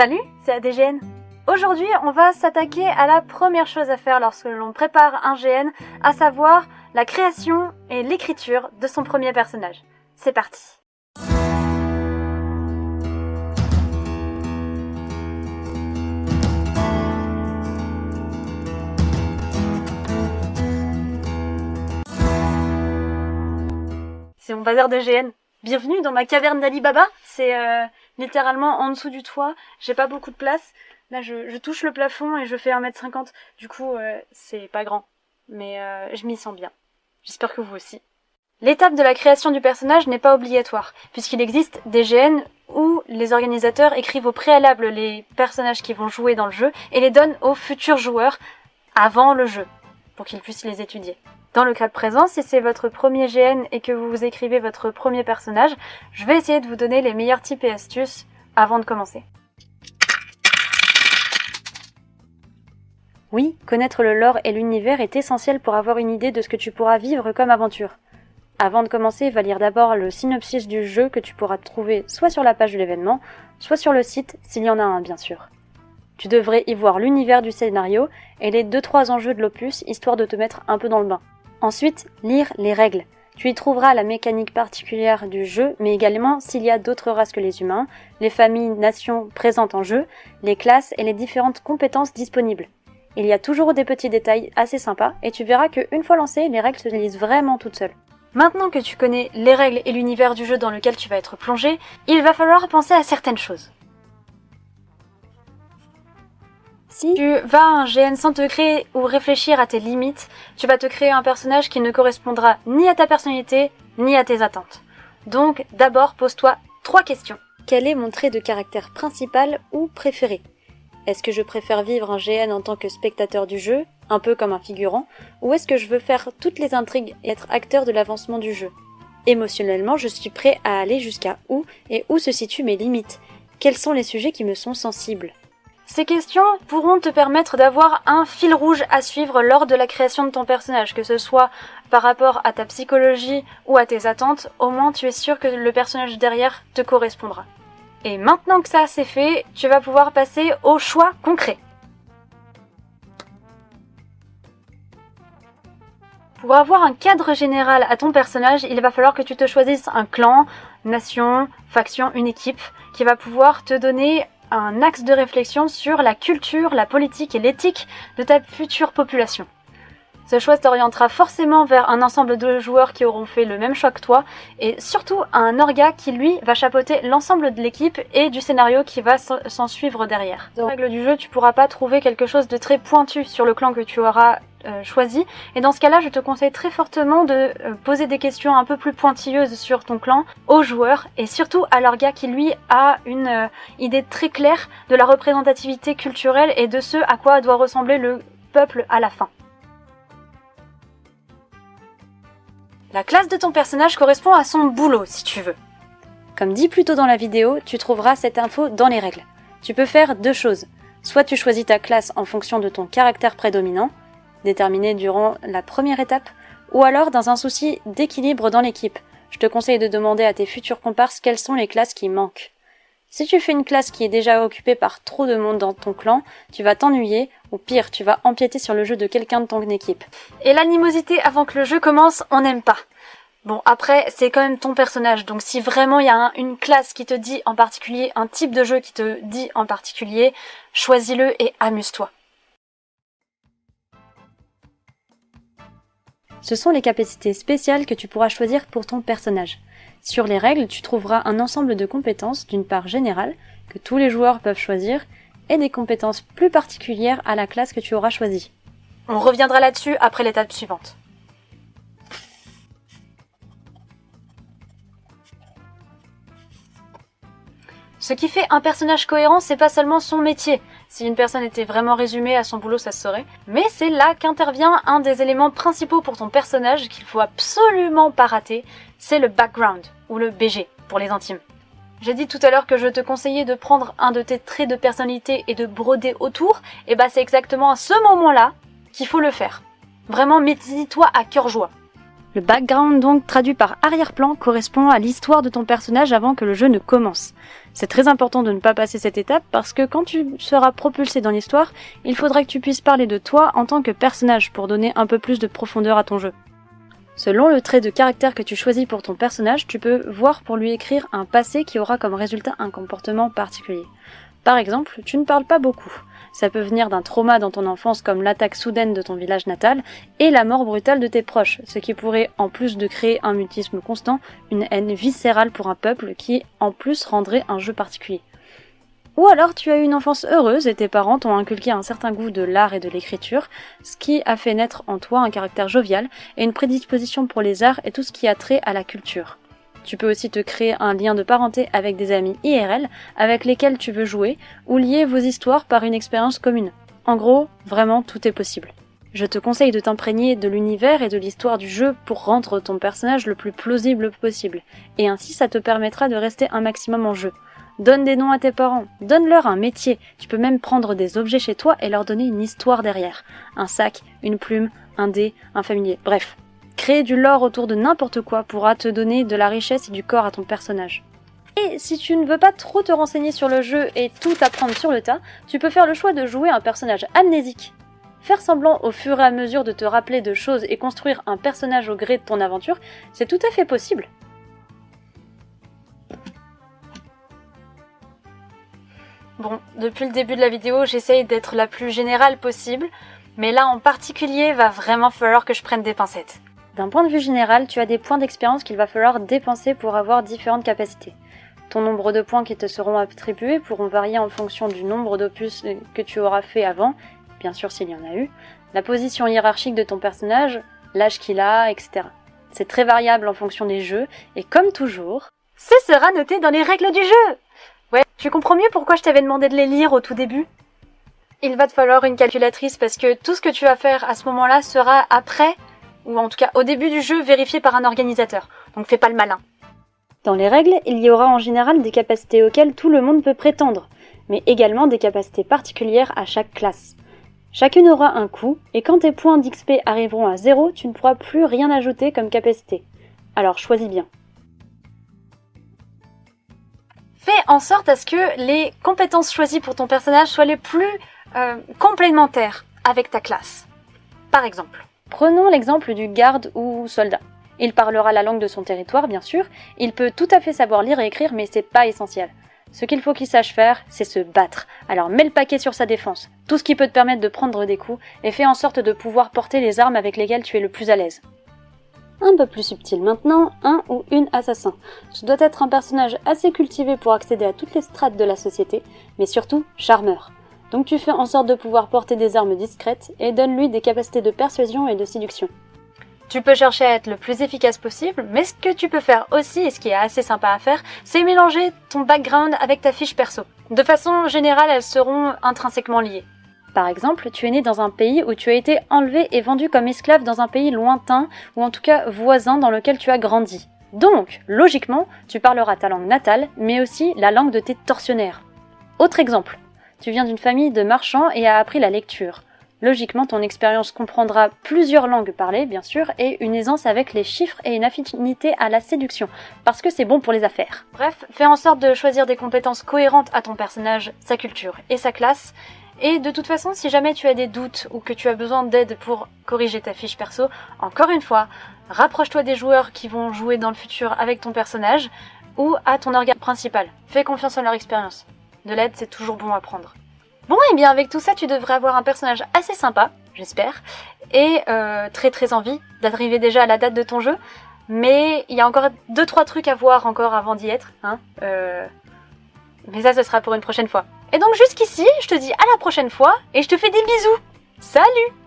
Salut, c'est ADGN. Aujourd'hui, on va s'attaquer à la première chose à faire lorsque l'on prépare un GN, à savoir la création et l'écriture de son premier personnage. C'est parti. C'est mon bazar de GN. Bienvenue dans ma caverne d'Ali Baba. C'est littéralement en dessous du toit. J'ai pas beaucoup de place. Là, je touche le plafond et je fais 1m50. Du coup, c'est pas grand. Mais je m'y sens bien. J'espère que vous aussi. L'étape de la création du personnage n'est pas obligatoire, puisqu'il existe des GN où les organisateurs écrivent au préalable les personnages qui vont jouer dans le jeu et les donnent aux futurs joueurs avant le jeu, pour qu'ils puissent les étudier. Dans le cas présent, si c'est votre premier GN et que vous écrivez votre premier personnage, je vais essayer de vous donner les meilleurs tips et astuces avant de commencer. Oui, connaître le lore et l'univers est essentiel pour avoir une idée de ce que tu pourras vivre comme aventure. Avant de commencer, va lire d'abord le synopsis du jeu que tu pourras trouver soit sur la page de l'événement, soit sur le site, s'il y en a un bien sûr. Tu devrais y voir l'univers du scénario et les 2-3 enjeux de l'opus, histoire de te mettre un peu dans le bain. Ensuite, lire les règles. Tu y trouveras la mécanique particulière du jeu, mais également s'il y a d'autres races que les humains, les familles, nations présentes en jeu, les classes et les différentes compétences disponibles. Il y a toujours des petits détails assez sympas, et tu verras qu'une fois lancées, les règles se lisent vraiment toutes seules. Maintenant que tu connais les règles et l'univers du jeu dans lequel tu vas être plongé, il va falloir penser à certaines choses. Si tu vas à un GN sans te créer ou réfléchir à tes limites, tu vas te créer un personnage qui ne correspondra ni à ta personnalité, ni à tes attentes. Donc, d'abord, pose-toi 3 questions. Quel est mon trait de caractère principal ou préféré ? Est-ce que je préfère vivre un GN en tant que spectateur du jeu, un peu comme un figurant, ou est-ce que je veux faire toutes les intrigues et être acteur de l'avancement du jeu ? Émotionnellement, je suis prêt à aller jusqu'à où et où se situent mes limites ? Quels sont les sujets qui me sont sensibles ? Ces questions pourront te permettre d'avoir un fil rouge à suivre lors de la création de ton personnage, que ce soit par rapport à ta psychologie ou à tes attentes, au moins tu es sûr que le personnage derrière te correspondra. Et maintenant que ça c'est fait, tu vas pouvoir passer au choix concret. Pour avoir un cadre général à ton personnage, il va falloir que tu te choisisses un clan, nation, faction, une équipe, qui va pouvoir te donner un axe de réflexion sur la culture, la politique et l'éthique de ta future population. Ce choix t'orientera forcément vers un ensemble de joueurs qui auront fait le même choix que toi et surtout un orga qui lui va chapeauter l'ensemble de l'équipe et du scénario qui va s'en suivre derrière. Dans les règles du jeu, tu pourras pas trouver quelque chose de très pointu sur le clan que tu auras choisi et dans ce cas-là, je te conseille très fortement de poser des questions un peu plus pointilleuses sur ton clan aux joueurs et surtout à l'orga qui lui a une idée très claire de la représentativité culturelle et de ce à quoi doit ressembler le peuple à la fin. La classe de ton personnage correspond à son boulot, si tu veux. Comme dit plus tôt dans la vidéo, tu trouveras cette info dans les règles. Tu peux faire 2 choses. Soit tu choisis ta classe en fonction de ton caractère prédominant, déterminé durant la première étape, ou alors dans un souci d'équilibre dans l'équipe. Je te conseille de demander à tes futurs comparses quelles sont les classes qui manquent. Si tu fais une classe qui est déjà occupée par trop de monde dans ton clan, tu vas t'ennuyer, ou pire, tu vas empiéter sur le jeu de quelqu'un de ton équipe. Et l'animosité avant que le jeu commence, on n'aime pas. Bon, après, c'est quand même ton personnage, donc si vraiment il y a une classe qui te dit en particulier, un type de jeu qui te dit en particulier, choisis-le et amuse-toi. Ce sont les capacités spéciales que tu pourras choisir pour ton personnage. Sur les règles, tu trouveras un ensemble de compétences, d'une part générale, que tous les joueurs peuvent choisir, et des compétences plus particulières à la classe que tu auras choisie. On reviendra là-dessus après l'étape suivante. Ce qui fait un personnage cohérent, c'est pas seulement son métier. Si une personne était vraiment résumée à son boulot, ça se saurait. Mais c'est là qu'intervient un des éléments principaux pour ton personnage qu'il faut absolument pas rater, c'est le background, ou le BG, pour les intimes. J'ai dit tout à l'heure que je te conseillais de prendre un de tes traits de personnalité et de broder autour, et c'est exactement à ce moment-là qu'il faut le faire. Vraiment, mets-y-toi à cœur joie. Le background, donc traduit par arrière-plan, correspond à l'histoire de ton personnage avant que le jeu ne commence. C'est très important de ne pas passer cette étape parce que quand tu seras propulsé dans l'histoire, il faudra que tu puisses parler de toi en tant que personnage pour donner un peu plus de profondeur à ton jeu. Selon le trait de caractère que tu choisis pour ton personnage, tu peux voir pour lui écrire un passé qui aura comme résultat un comportement particulier. Par exemple, tu ne parles pas beaucoup. Ça peut venir d'un trauma dans ton enfance comme l'attaque soudaine de ton village natal et la mort brutale de tes proches, ce qui pourrait, en plus de créer un mutisme constant, une haine viscérale pour un peuple qui, en plus, rendrait un jeu particulier. Ou alors tu as eu une enfance heureuse et tes parents t'ont inculqué un certain goût de l'art et de l'écriture, ce qui a fait naître en toi un caractère jovial et une prédisposition pour les arts et tout ce qui a trait à la culture. Tu peux aussi te créer un lien de parenté avec des amis IRL avec lesquels tu veux jouer ou lier vos histoires par une expérience commune. En gros, vraiment tout est possible. Je te conseille de t'imprégner de l'univers et de l'histoire du jeu pour rendre ton personnage le plus plausible possible, et ainsi ça te permettra de rester un maximum en jeu. Donne des noms à tes parents, donne-leur un métier, tu peux même prendre des objets chez toi et leur donner une histoire derrière. Un sac, une plume, un dé, un familier, bref. Créer du lore autour de n'importe quoi pourra te donner de la richesse et du corps à ton personnage. Et si tu ne veux pas trop te renseigner sur le jeu et tout apprendre sur le tas, tu peux faire le choix de jouer un personnage amnésique. Faire semblant au fur et à mesure de te rappeler de choses et construire un personnage au gré de ton aventure, c'est tout à fait possible. Bon, depuis le début de la vidéo, j'essaye d'être la plus générale possible, mais là en particulier, va vraiment falloir que je prenne des pincettes. D'un point de vue général, tu as des points d'expérience qu'il va falloir dépenser pour avoir différentes capacités. Ton nombre de points qui te seront attribués pourront varier en fonction du nombre d'opus que tu auras fait avant, bien sûr s'il y en a eu, la position hiérarchique de ton personnage, l'âge qu'il a, etc. C'est très variable en fonction des jeux, et comme toujours, ce sera noté dans les règles du jeu. Ouais, tu comprends mieux pourquoi je t'avais demandé de les lire au tout début ? Il va te falloir une calculatrice parce que tout ce que tu vas faire à ce moment-là sera après, ou en tout cas au début du jeu, vérifié par un organisateur. Donc fais pas le malin. Dans les règles, il y aura en général des capacités auxquelles tout le monde peut prétendre, mais également des capacités particulières à chaque classe. Chacune aura un coût, et quand tes points d'XP arriveront à 0, tu ne pourras plus rien ajouter comme capacité. Alors choisis bien. Fais en sorte à ce que les compétences choisies pour ton personnage soient les plus complémentaires avec ta classe. Par exemple, prenons l'exemple du garde ou soldat. Il parlera la langue de son territoire, bien sûr. Il peut tout à fait savoir lire et écrire, mais c'est pas essentiel. Ce qu'il faut qu'il sache faire, c'est se battre. Alors mets le paquet sur sa défense, tout ce qui peut te permettre de prendre des coups, et fais en sorte de pouvoir porter les armes avec lesquelles tu es le plus à l'aise. Un peu plus subtil maintenant, un ou une assassin. Tu dois être un personnage assez cultivé pour accéder à toutes les strates de la société, mais surtout charmeur. Donc tu fais en sorte de pouvoir porter des armes discrètes et donne-lui des capacités de persuasion et de séduction. Tu peux chercher à être le plus efficace possible, mais ce que tu peux faire aussi, et ce qui est assez sympa à faire, c'est mélanger ton background avec ta fiche perso. De façon générale, elles seront intrinsèquement liées. Par exemple, tu es né dans un pays où tu as été enlevé et vendu comme esclave dans un pays lointain, ou en tout cas voisin dans lequel tu as grandi. Donc, logiquement, tu parleras ta langue natale, mais aussi la langue de tes tortionnaires. Autre exemple, tu viens d'une famille de marchands et as appris la lecture. Logiquement, ton expérience comprendra plusieurs langues parlées, bien sûr, et une aisance avec les chiffres et une affinité à la séduction, parce que c'est bon pour les affaires. Bref, fais en sorte de choisir des compétences cohérentes à ton personnage, sa culture et sa classe, et de toute façon, si jamais tu as des doutes ou que tu as besoin d'aide pour corriger ta fiche perso, encore une fois, rapproche-toi des joueurs qui vont jouer dans le futur avec ton personnage, ou à ton organe principal. Fais confiance en leur expérience. De l'aide, c'est toujours bon à prendre. Bon, et bien avec tout ça, tu devrais avoir un personnage assez sympa, j'espère, et très envie d'arriver déjà à la date de ton jeu, mais il y a encore 2-3 trucs à voir encore avant d'y être, hein. Mais ça, ce sera pour une prochaine fois. Et donc jusqu'ici, je te dis à la prochaine fois, et je te fais des bisous. Salut!